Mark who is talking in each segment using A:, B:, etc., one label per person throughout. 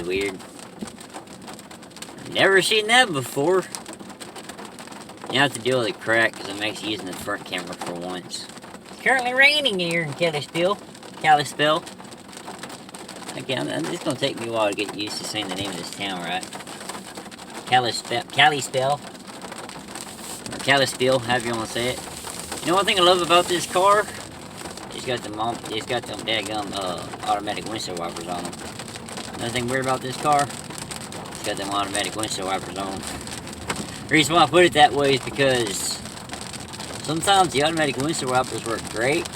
A: is weird. Never seen that before. You have to deal with the crack because I'm actually using the front camera for once. It's currently raining here in Kalispell. Again, it's going to take me a while to get used to saying the name of this town, right? Kalispell. Or Kalispell, however you want to say it. You know one thing I love about this car? It's got them daggum automatic windshield wipers on them. Another thing weird about this car, it's got them automatic windshield wipers on them. The reason why I put it that way is because sometimes the automatic windshield wipers work great.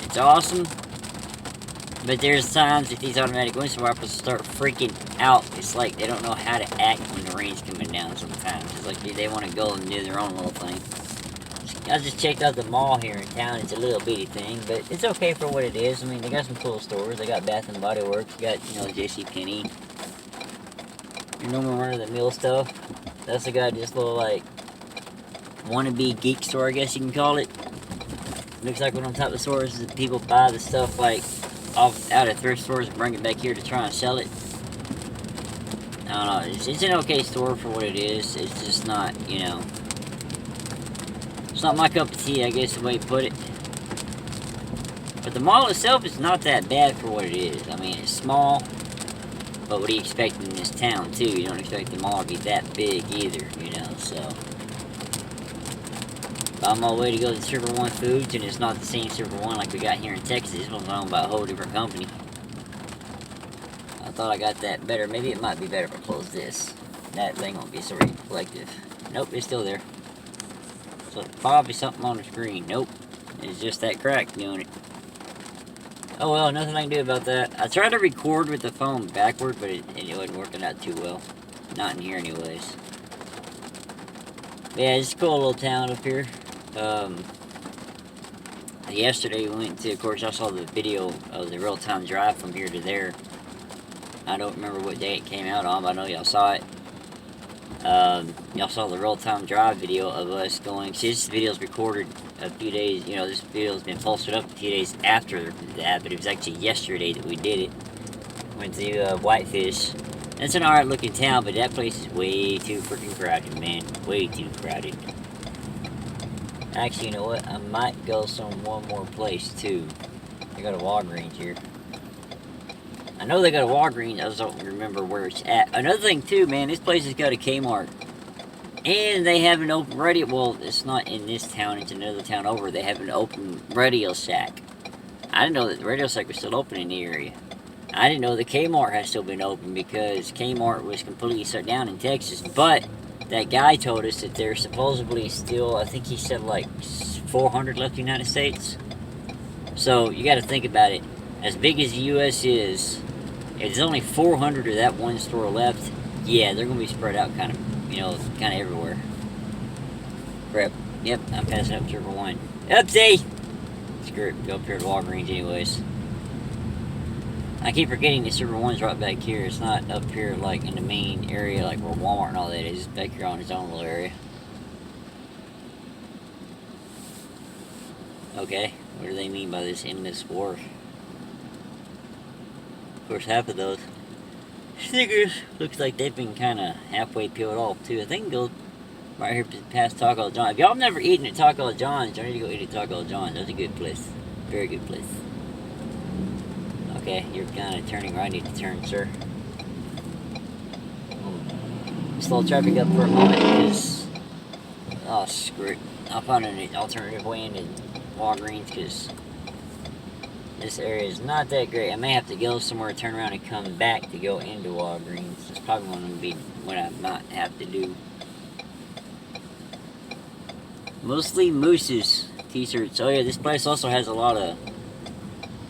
A: It's awesome. But there's times that these automatic windshield wipers start freaking out. It's like they don't know how to act when the rain's coming down sometimes. It's like they want to go and do their own little thing. I just checked out the mall here in town. It's a little bitty thing, but it's okay for what it is. I mean, they got some cool stores. They got Bath and Body Works. You got, you know, JCPenney. Your normal run-of-the-mill stuff. That's got this little, like, wannabe geek store, I guess you can call it. Looks like one of them type of stores that people buy the stuff, like, out of thrift stores and bring it back here to try and sell it. I don't know. It's an okay store for what it is. It's just not, you know... It's not my cup of tea, I guess the way you put it. But the mall itself is not that bad for what it is. I mean, it's small. But what do you expect in this town, too? You don't expect the mall to be that big either, you know, so... If I'm on my way to go to Silver One Foods, and it's not the same Silver One like we got here in Texas. This one's owned by a whole different company. I thought I got that better. Maybe it might be better if I close this. That thing won't be so reflective. Nope, it's still there. So probably something on the screen. Nope. It's just that crack doing it. Oh well, nothing I can do about that. I tried to record with the phone backward, but it wasn't working out too well. Not in here anyways. But yeah, it's a cool little town up here. Yesterday we went to, of course, I saw the video of the real-time drive from here to there. I don't remember what day it came out on, but I know y'all saw it. Y'all saw the real-time drive video of us going. See, this video's recorded a few days, you know, this video's been posted up a few days after that, but it was actually yesterday that we did it. Went to Whitefish. It's an alright looking town, but that place is way too freaking crowded, man. Way too crowded. Actually, you know what? I might go one more place, too. They got a Walgreens here. I know they got a Walgreens, I just don't remember where it's at. Another thing, too, man, this place has got a Kmart. And they have an open radio, well, it's not in this town, it's another town over. They have an open Radio Shack. I didn't know that the Radio Shack was still open in the area. I didn't know the Kmart had still been open because Kmart was completely shut down in Texas. But that guy told us that there's supposedly still, I think he said like 400 left in the United States. So you got to think about it. As big as the U.S. is, if there's only 400 of that one store left, yeah, they're going to be spread out kind of, you know, kind of everywhere. Crap. Yep, I'm passing up Silver One. Upsie! Screw it, go up here to Walgreens anyways. I keep forgetting the Silver One's right back here. It's not up here like in the main area like where Walmart and all that is. It's back here on its own little area. Okay, what do they mean by this endless war? Of course, half of those stickers looks like they've been kind of halfway peeled off too. I think go right here past Taco John's. If y'all have never eaten at Taco John's, you need to go eat at Taco John's. That's a good place. Very good place. Okay, you're kind of turning right. I need to turn, sir. Slow traffic up for a moment because... Oh, screw it. I'll find an alternative way into Walgreens because this area is not that great. I may have to go somewhere, turn around, and come back to go into Walgreens. That's probably what I might have to do. Mostly Moose's t-shirts. Oh yeah, this place also has a lot of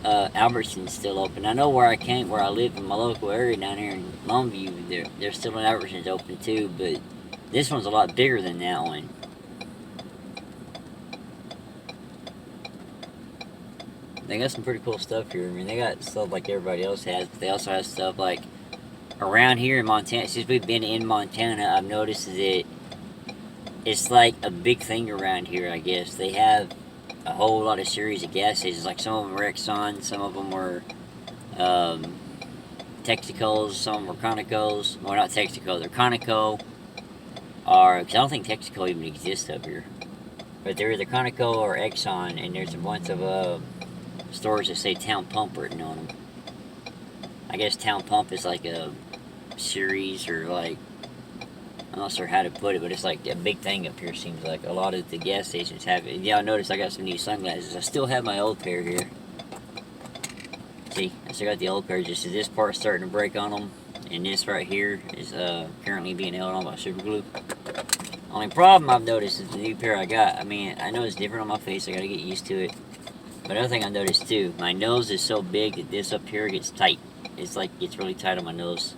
A: Albertsons still open. I know where I live in my local area down here in Longview, there's still an Albertsons open too, but this one's a lot bigger than that one. They got some pretty cool stuff here. I mean, they got stuff like everybody else has, but they also have stuff like around here in Montana. Since we've been in Montana, I've noticed that it's like a big thing around here, I guess. They have a whole lot of series of gas stations. Like some of them were Exxon, some of them were Texacos, some are Conocos. Well, not Texaco, they're Conoco. Or, because I don't think Texaco even exists up here. But they're either Conoco or Exxon, and there's a bunch of stores that say Town Pump written on them. I guess Town Pump is like a series, or like, I'm not sure how to put it, but it's like a big thing up here, seems like. A lot of the gas stations have it. Yeah, I noticed I got some new sunglasses. I still have my old pair here. See, I still got the old pair, just this part's starting to break on them. And this right here is currently being held on by super glue. Only problem I've noticed is the new pair I got. I mean, I know it's different on my face, I gotta get used to it. But another thing I noticed too, my nose is so big that this up here gets tight. It's like, gets really tight on my nose.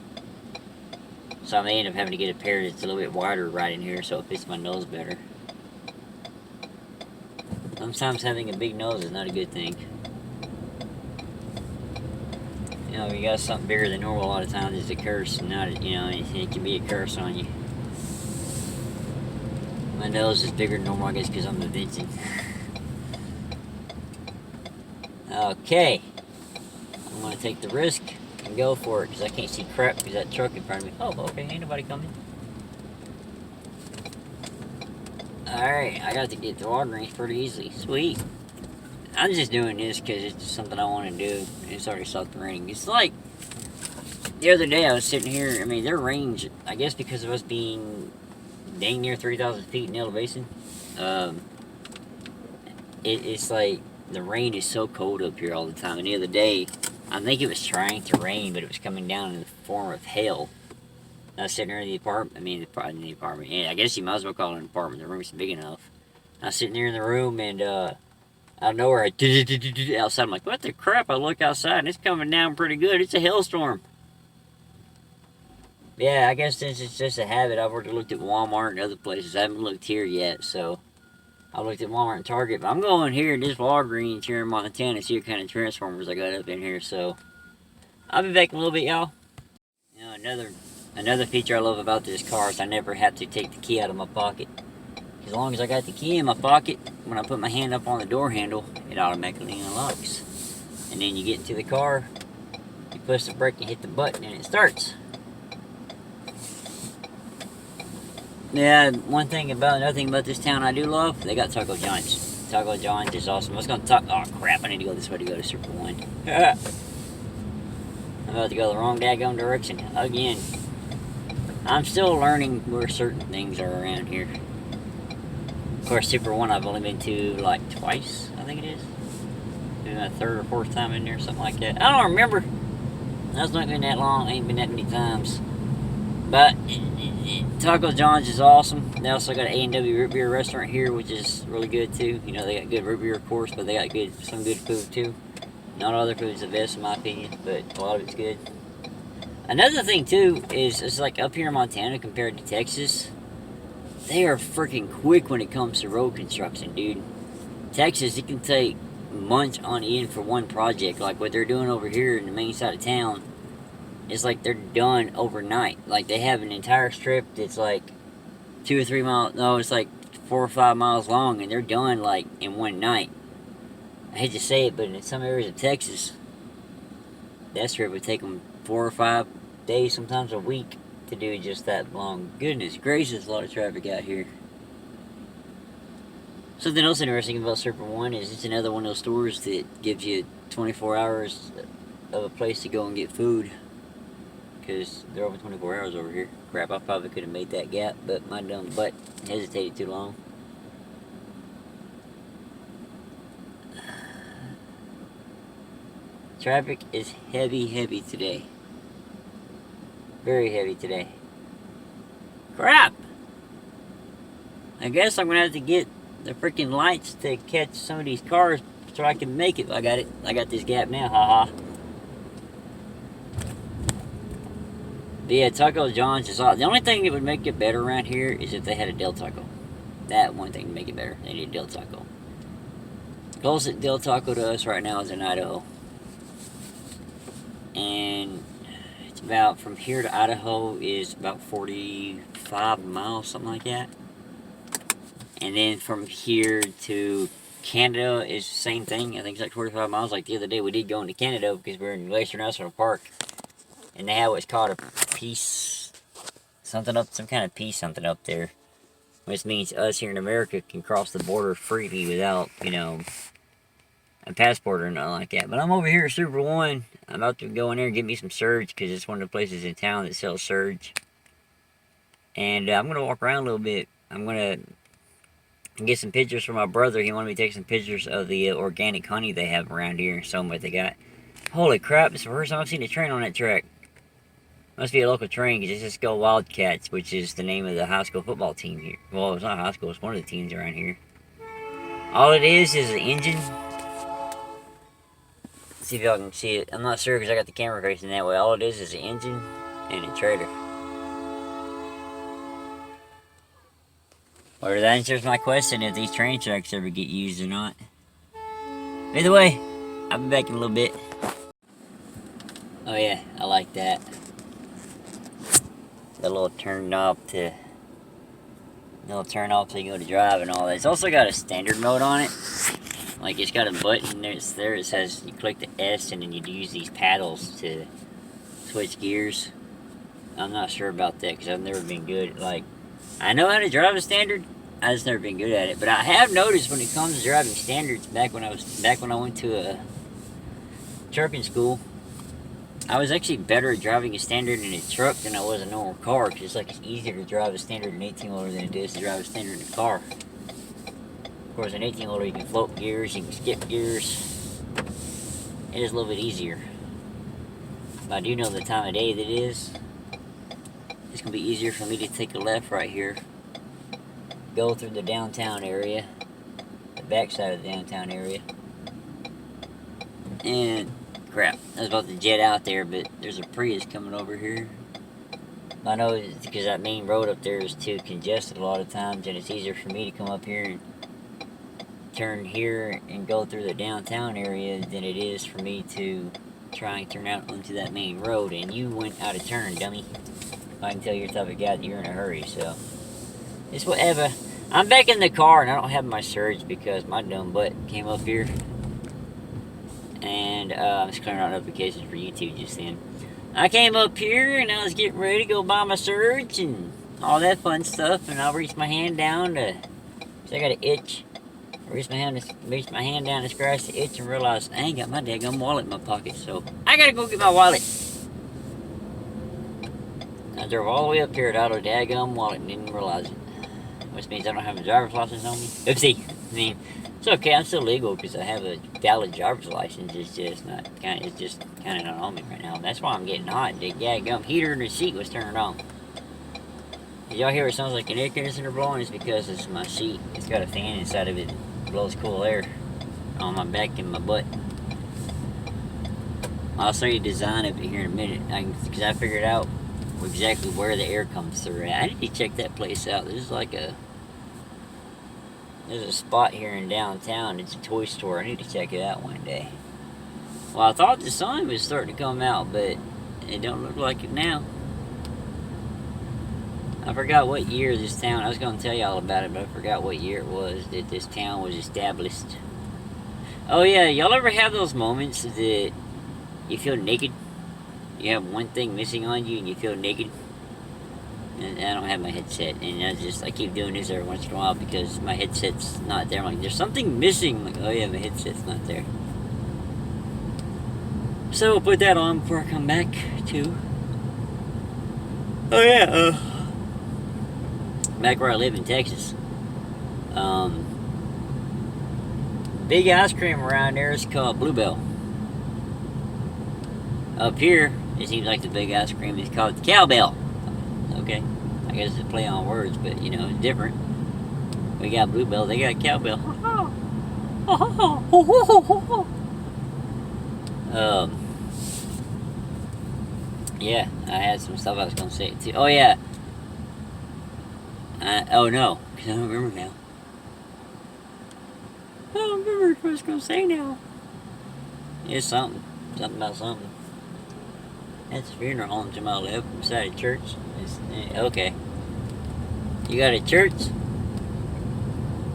A: So I may end up having to get a pair that's a little bit wider right in here so it fits my nose better. Sometimes having a big nose is not a good thing. You know, you got something bigger than normal a lot of times, it's a curse, and not, you know, it can be a curse on you. My nose is bigger than normal, I guess, because I'm a Vincent. Okay. I'm going to take the risk and go for it, because I can't see crap because that truck in front of me. Oh, okay, ain't nobody coming. Alright, I got to get to water range pretty easily. Sweet. I'm just doing this because it's just something I want to do. It's already stopped raining. It's like, the other day I was sitting here, I mean, their range, I guess because of us being dang near 3,000 feet in elevation, it's like, the rain is so cold up here all the time. And the other day, I think it was trying to rain, but it was coming down in the form of hail. I was sitting there in the apartment, in the apartment, yeah, I guess you might as well call it an apartment, the room's big enough. I was sitting there in the room, and out of nowhere, outside, I'm like, what the crap? I look outside, and it's coming down pretty good. It's a hailstorm. Yeah, I guess since it's just a habit, I've already looked at Walmart and other places. I haven't looked here yet, so I looked at Walmart and Target. But I'm going here to this Walgreens here in Montana to see what kind of transformers I got up in here. So I'll be back in a little bit, y'all. You know, another feature I love about this car is I never have to take the key out of my pocket. As long as I got the key in my pocket, when I put my hand up on the door handle, it automatically unlocks. And then you get into the car, you push the brake and hit the button and it starts. Yeah, another thing about this town I do love, they got Taco John's. Taco John's is awesome. I was gonna talk, oh crap, I need to go this way to go to Super 1. I'm about to go the wrong daggone direction again. I'm still learning where certain things are around here. Of course, Super 1 I've only been to like twice, I think it is. Maybe my third or fourth time in there, something like that. I don't remember. That's not been that long, ain't been that many times. But Taco John's is awesome. They also got an A&W root beer restaurant here, which is really good too. You know, they got good root beer, of course, but they got some good food too. Not all their food's the best in my opinion, but a lot of it's good. Another thing too is it's like up here in Montana compared to Texas, they are freaking quick when it comes to road construction, dude. Texas, it can take months on end for one project, like what they're doing over here in the main side of town. It's like they're done overnight. Like they have an entire strip that's like 2 or 3 miles, no, it's like 4 or 5 miles long, and they're done like in one night. I hate to say it, but in some areas of Texas, that strip would take them 4 or 5 days, sometimes a week, to do just that long. Goodness gracious, a lot of traffic out here. Something else interesting about Super 1 is it's another one of those stores that gives you 24 hours of a place to go and get food. Because they're over 24 hours over here. Crap, I probably could have made that gap, but my dumb butt hesitated too long. Traffic is heavy today. Very heavy today. Crap! I guess I'm gonna have to get the freaking lights to catch some of these cars so I can make it. I got it. I got this gap now, haha. But yeah, Taco John's is awesome. The only thing that would make it better around here is if they had a Del Taco. That one thing to make it better. They need a Del Taco. Closest Del Taco to us right now is in Idaho. And it's about, from here to Idaho is about 45 miles, something like that. And then from here to Canada is the same thing. I think it's like 45 miles. Like the other day we did go into Canada because we were in Glacier National Park. And they have what's called a peace, something up, some kind of peace something up there. Which means us here in America can cross the border freely without, you know, a passport or nothing like that. But I'm over here at Super One. I'm about to go in there and get me some Surge because it's one of the places in town that sells Surge. And I'm going to walk around a little bit. I'm going to get some pictures from my brother. He wanted me to take some pictures of the organic honey they have around here and so what they got. Holy crap, it's the first time I've seen a train on that track. Must be a local train because it's just Go Wildcats, which is the name of the high school football team here. Well, it's not high school, it's one of the teams around here. All it is an engine. Let's see if y'all can see it. I'm not sure because I got the camera facing that way. All it is an engine and a trailer. Or that answers my question if these train tracks ever get used or not. Either way, I'll be back in a little bit. Oh yeah, I like that. The little turn knob to... little turn off so you go to drive and all that. It's also got a standard mode on it. Like it's got a button there. It says you click the S and then you use these paddles to switch gears. I'm not sure about that because I've never been good. Like, I know how to drive a standard. I just never been good at it. But I have noticed when it comes to driving standards, back when I went to a trucking school, I was actually better at driving a standard in a truck than I was a normal car. Because it's like it's easier to drive a standard in 18-wheeler than it is to drive a standard in a car. Of course, in 18-wheeler you can float gears, you can skip gears. It is a little bit easier. But I do know the time of day that it is. It's going to be easier for me to take a left right here. Go through the downtown area. The backside of the downtown area. And, crap, I was about to jet out there, but there's a Prius coming over here. I know it's because that main road up there is too congested a lot of times, and it's easier for me to come up here and turn here and go through the downtown area than it is for me to try and turn out onto that main road. And you went out of turn, dummy. I can tell you're the type of guy that you're in a hurry, so it's whatever. I'm back in the car and I don't have my Surge because my dumb butt came up here. And I'm just clearing out notifications for YouTube just then. I came up here and I was getting ready to go buy my Surge and all that fun stuff. And I reached my hand down to, so I got an itch. I reached my hand down to scratch the itch and realized I ain't got my daggum wallet in my pocket. So I gotta go get my wallet. I drove all the way up here without a daggum wallet and didn't realize it. Which means I don't have a driver's license on me. Oopsie. I mean, it's okay. I'm still legal because I have a valid driver's license. It's just kind of not on me right now. That's why I'm getting hot. The daggum heater in the seat was turned on. Did y'all hear it sounds like an air conditioner blowing? It's because it's my seat. It's got a fan inside of it. It blows cool air on my back and my butt. I'll show you the design of it here in a minute. Because I figured out exactly where the air comes through. I need to check that place out. There's a spot here in downtown. It's a toy store. I need to check it out one day. Well, I thought the sun was starting to come out, but it don't look like it now. I forgot what year this town, I was going to tell y'all about it, but I forgot what year it was that this town was established. Oh yeah, y'all ever have those moments that you feel naked? You have one thing missing on you and you feel naked? And I don't have my headset, and I keep doing this every once in a while because my headset's not there. I'm like, there's something missing. I'm like, oh yeah, my headset's not there. So we'll put that on before I come back too. Oh yeah, back where I live in Texas. Big ice cream around there is called Bluebell. Up here, it seems like the big ice cream is called Cowbell. Okay, I guess it's a play on words, but you know, it's different. We got Bluebell, they got Cowbell. Yeah, I had some stuff I was gonna say too. Oh yeah. Oh no, because I don't remember now. I don't remember what I was gonna say now. It's something about something. That's a funeral home to my left beside a church. Okay. You got a church,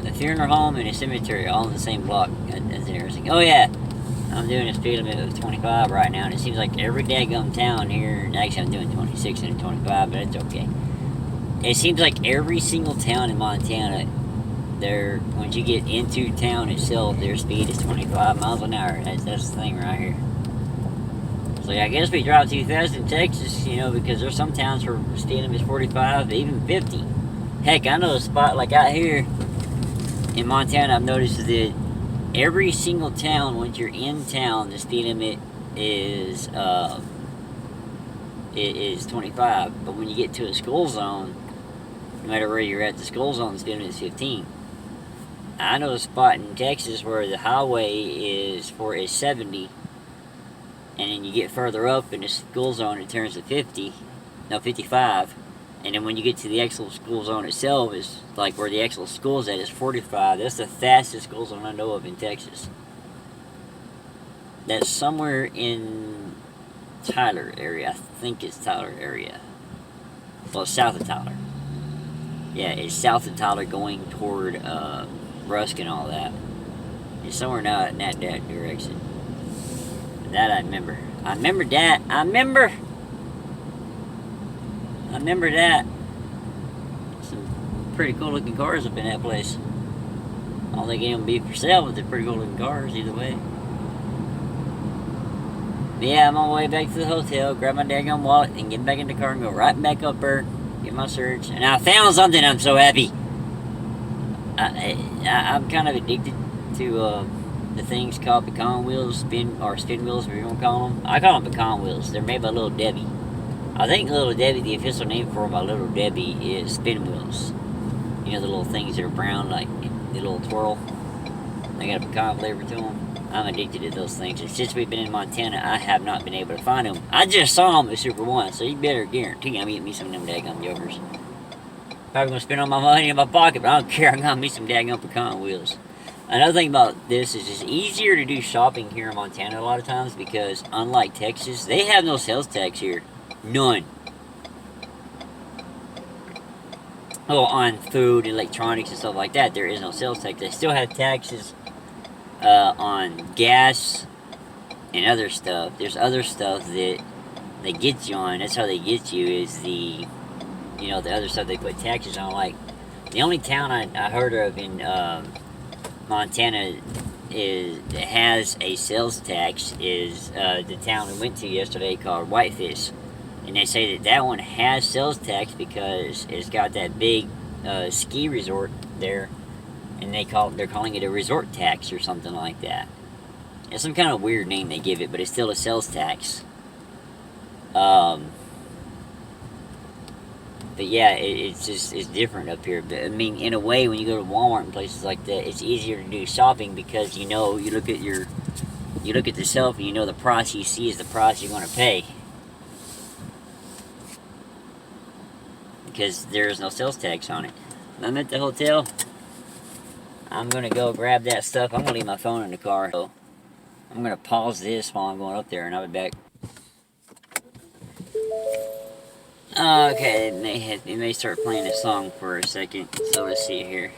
A: a funeral home, and a cemetery all in the same block. That's interesting. Oh yeah. I'm doing a speed limit of 25 right now, and it seems like every daggum town here, actually I'm doing 26 and 25, but it's okay. It seems like every single town in Montana, once you get into town itself, their speed is 25 miles an hour. That's the thing right here. So yeah, I guess we drive too fast in Texas, because there's some towns where the speed limit is 45, even 50. Heck, I know a spot like out here in Montana, I've noticed that every single town, once you're in town, the speed limit is 25. But when you get to a school zone, no matter where you're at, the school zone, the speed limit is 15. I know a spot in Texas where the highway is 70, and then you get further up in the school zone, it turns to 55. And then when you get to the actual school zone itself, is like where the actual school's at is 45. That's the fastest school zone I know of in Texas. That's somewhere in Tyler area. I think it's Tyler area. Well, it's south of Tyler. Yeah, it's south of Tyler going toward Rusk and all that. It's somewhere now in that direction. That I remember. I remember that. I remember that. Some pretty cool looking cars up in that place. I don't think any of them be for sale, but they're pretty cool looking cars either way. But yeah, I'm on my way back to the hotel, grab my daggone wallet, and get back in the car and go right back up there, get my search. And I found something. I'm so happy. I'm kind of addicted to the things called pecan wheels, spin wheels, whatever you want to call them. I call them pecan wheels. They're made by Little Debbie. I think Little Debbie, the official name for them by Little Debbie is spin wheels. The little things that are brown, like the little twirl. They got a pecan flavor to them. I'm addicted to those things. And since we've been in Montana, I have not been able to find them. I just saw them at Super One, so you better guarantee I'm eating me some of them daggum jokers. Probably gonna spend all my money in my pocket, but I don't care. I'm gonna me some daggum pecan wheels. Another thing about this is it's easier to do shopping here in Montana a lot of times because unlike Texas, they have no sales tax here. None. Well, on food, electronics, and stuff like that, there is no sales tax. They still have taxes on gas and other stuff. There's other stuff that they get you on. That's how they get you is the other stuff they put taxes on. Like, the only town I heard of in Montana that has a sales tax is the town we went to yesterday called Whitefish. And they say that one has sales tax because it's got that big ski resort there, and they're calling it a resort tax or something like that. It's some kind of weird name they give it, but it's still a sales tax. But yeah, it's different up here. But I mean, in a way, when you go to Walmart and places like that, it's easier to do shopping because you look at the shelf and the price you see is the price you're going to pay. Because there is no sales tax on it. I'm at the hotel. I'm going to go grab that stuff. I'm going to leave my phone in the car. So I'm going to pause this while I'm going up there, and I'll be back. Okay, it may start playing this song for a second. So let's see here.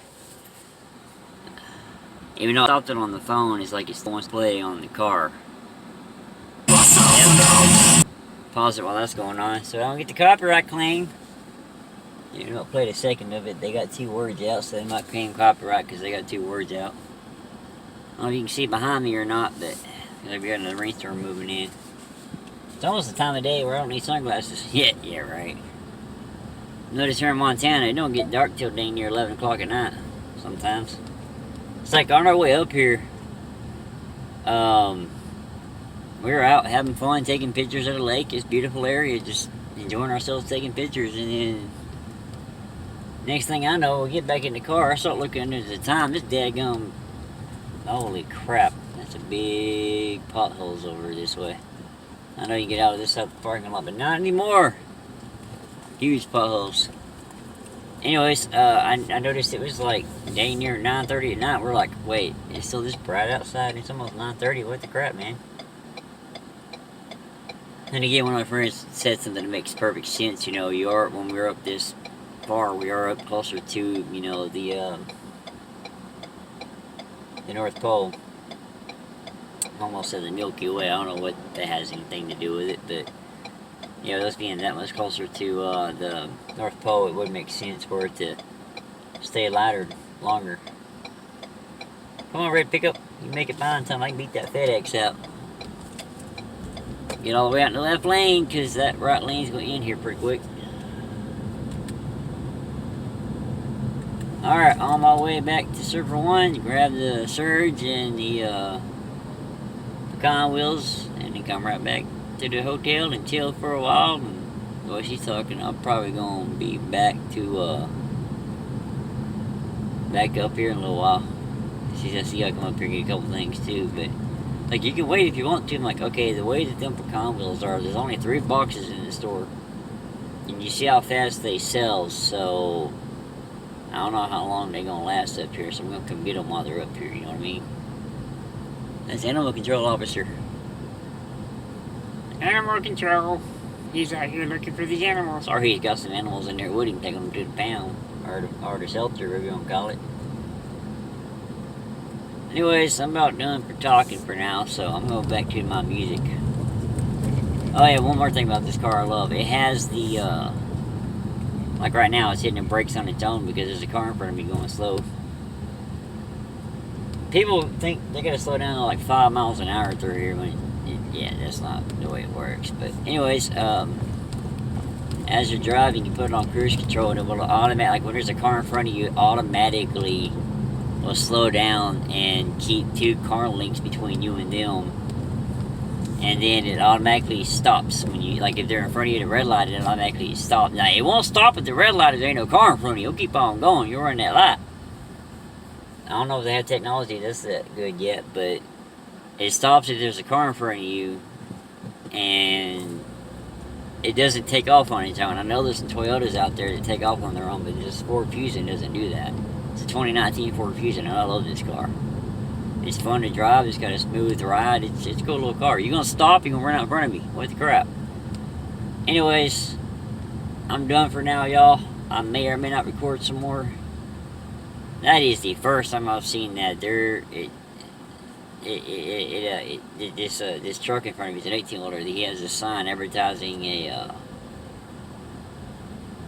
A: Even though I stopped it on the phone, it's like it's still wants to play on the car. Yep. Pause it while that's going on, so I don't get the copyright claim. I played a second of it. They got 2 words out, so they might claim copyright because they got 2 words out. I don't know if you can see behind me or not, but we got another rainstorm moving in. It's almost the time of day where I don't need sunglasses. Yeah, right. Notice here in Montana, it don't get dark till dang near 11 o'clock at night sometimes. It's like on our way up here, we were out having fun, taking pictures of the lake. It's a beautiful area, just enjoying ourselves taking pictures, and then next thing I know, we get back in the car, I start looking at the time, this daggum, holy crap, that's a big potholes over this way. I know you can get out of this side of the parking lot, but not anymore. Huge potholes. Anyways, I noticed it was like dang near 9:30 at night. We're like, wait, it's still this bright outside? It's almost 9:30. What the crap, man? And again, one of my friends said something that makes perfect sense. When we're up this far, we are up closer to, the North Pole. almost said the Milky Way. I don't know what that has anything to do with it, but yeah, those being that much closer to the North Pole, it would make sense for it to stay lighter longer. Come on, red pickup. You make it by in time I can beat that FedEx out. Get all the way out in the left lane, because that right lane's going to end here pretty quick. Alright, on my way back to Server 1, grab the Surge and the pecan wheels, and then come right back to the hotel and chill for a while. And what she's talking, I'm probably going to be back to, back up here in a little while. She said, see, I come up here and get a couple things too, but, like, you can wait if you want to. I'm like, okay, the way that them pecan wheels are, there's only 3 boxes in the store, and you see how fast they sell, so I don't know how long they're going to last up here, so I'm going to come get them while they're up here, you know what I mean? That's Animal Control Officer. Animal Control. He's out here looking for these animals. Or he's got some animals in there with him, take them to the pound, or the shelter, whatever you want to call it. Anyways, I'm about done for talking for now, so I'm going to go back to my music. Oh yeah, one more thing about this car I love. It has the, like right now, it's hitting the brakes on its own because there's a car in front of me going slow. People think they gotta slow down to like 5 miles an hour through here when, yeah, that's not the way it works. But anyways, as you're driving, you put it on cruise control and it will automatically, like when there's a car in front of you, it automatically will slow down and keep 2 car lengths between you and them. And then it automatically stops when you, like if they're in front of you at a red light, it automatically stops. Now, it won't stop at the red light if there ain't no car in front of you. It'll keep on going. You're running that light. I don't know if they have technology that's that good yet, but it stops if there's a car in front of you, and it doesn't take off on its own. I know there's some Toyotas out there that take off on their own, but this Ford Fusion doesn't do that. It's a 2019 Ford Fusion, and I love this car. It's fun to drive. It's got a smooth ride. It's a cool little car. You're going to stop, you're going to run out in front of me. What the crap? Anyways, I'm done for now, y'all. I may or may not record some more. That is the first time I've seen that. This truck in front of me is an 18-wheeler. He has a sign advertising a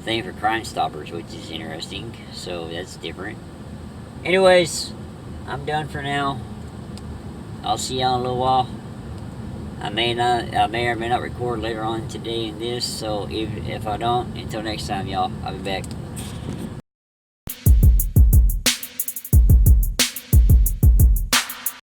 A: thing for Crime Stoppers, which is interesting. So that's different. Anyways, I'm done for now. I'll see y'all in a little while. I may or may not record later on today in this. So if I don't, until next time, y'all, I'll be back.